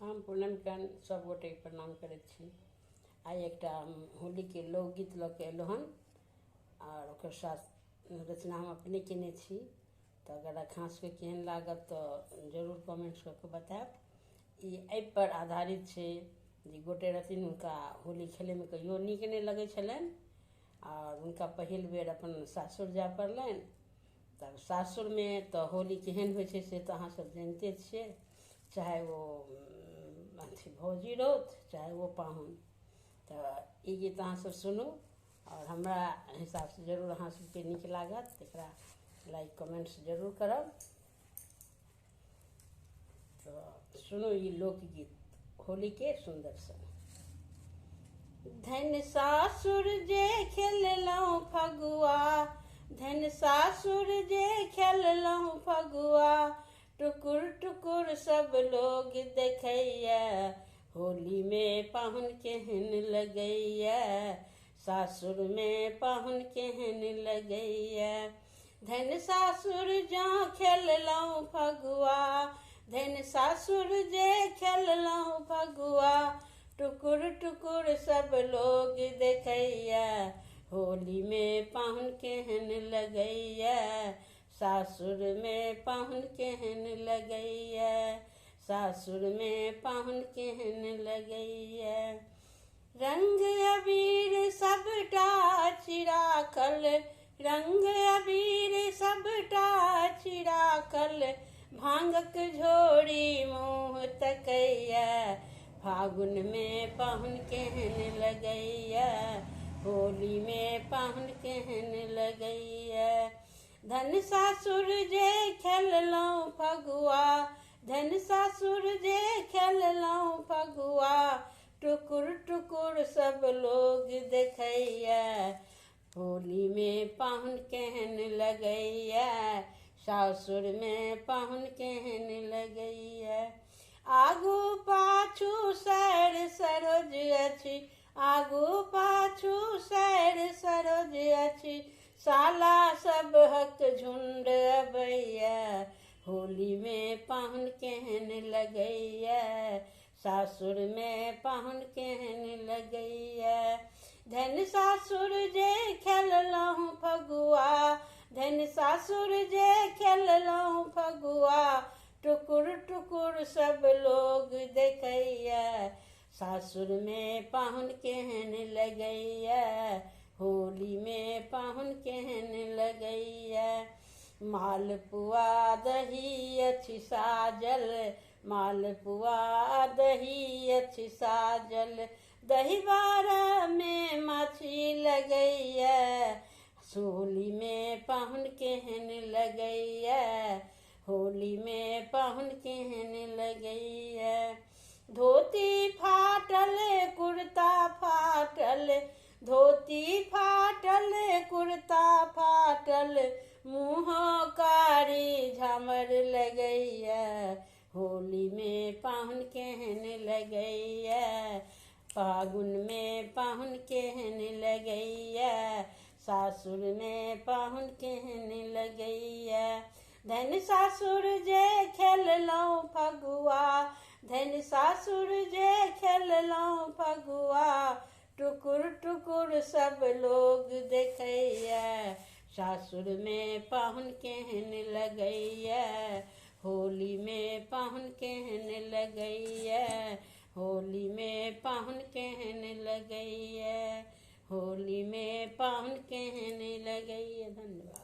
हम पूनम खान सब गोटे प्रणाम करैत छी। आई एकटा होली के लोकगीत लऽ के एलहुँ हन और ओकर साथ रचना हम अपने केने छी। तो अगर अहाँ सबके केहन लागत तो जरूर कमेंट्स करके बताएब। ई एहि पर आधारित छै जे गोटे रहथिन हुनका होली खेले में कहियो नीक नहीं लगै छलनि और हुनका पहिल बेर अपन सासुर जाय पड़लनि। तब सासुर में तो होली केहन होइ छै से तो अहाँ सब जानते छियै, चाहे वो अथी भौजी रहत चाहे वो पाहुन। तो ई गीत अहाँ सब सुनू और हमरा हिसाब से जरूर अहाँ सबके नीक लागत, एकरा लाइक कमेंट्स जरूर करब। तो सुनू ई लोकगीत होली के सुंदर सन। धन सासुर जे खेललहुँ फगुआ, धन सासुर जे खेललहुँ फगुआ, टुकुर टुकुर सब लोग देखैया, होली में पाहुन केहन लगैया, सासुर में पाहुन केहन लगैया। धन सासुर जँ खेललहुँ फगुआ, धन सासुर जे खेललहुँ फगुआ, टुकुर टुकुर सब लोग देखैया, होली में पाहुन केहन लगैया, सासुर में पाहुन केहन लगैया, सासुर में पाहुन केहन लगैया। रंग अबीर सबटा छिड़ाकल, रंग अबीर सबटा छिड़ाकल, भांगक झोरी मुँह तकैया, फागुन में पाहुन केहन लगैया, होली में पाहुन केहन लगैया। धन सासुर जे खेललहुँ फगुआ, धन सासुर जे खेललहुँ फगुआ, टुकुर टुकुर सब लोग देखैया, होली में पाहुन केहन लगैया, सासुर में पाहुन केहन लगैया। आगू पाछू सैर सरोज अछि, आगू पाछू सैर सरोज अछि, साला सब हक झुंड अबैया, होली में पाहुन केहन लगैया, सासुर में पाहुन केहन लगैया। धन सासुर जे खेललहुँ फगुआ, धन सासुर जे खेललहुँ फगुआ, टुकुर टुकुर सब लोग देखैया, सासुर में पाहुन केहन लगैया, होली में पाहुन केहन लगैया। मालपुआ दही अछि साजल, मालपुआ दही अछि साजल, दही बारा में माछी लगैया, होली में पाहुन केहन लगैया, होली में पाहुन केहन लगैया। धोती फाटल कुर्ता फाटल, धोती फाटल कुर्ता फाटल, मुँह कारी झमर लगैया, होली में पाहुन केहन लगैया, फागुन में पाहुन केहन लगैया, सासुर में पाहुन केहन लगैया। धन सासुर जे खेललहुँ फगुआ, धन सासुर जे खेललहुँ फगुआ, टुकुर टुकुर सब लोग देखैया, सासुर में पाहुन केहन लगैया, होली में पाहुन केहन लगैया, होली में पाहुन केहन लगैया, होली में पाहुन केहन लगैया। धन्यवाद।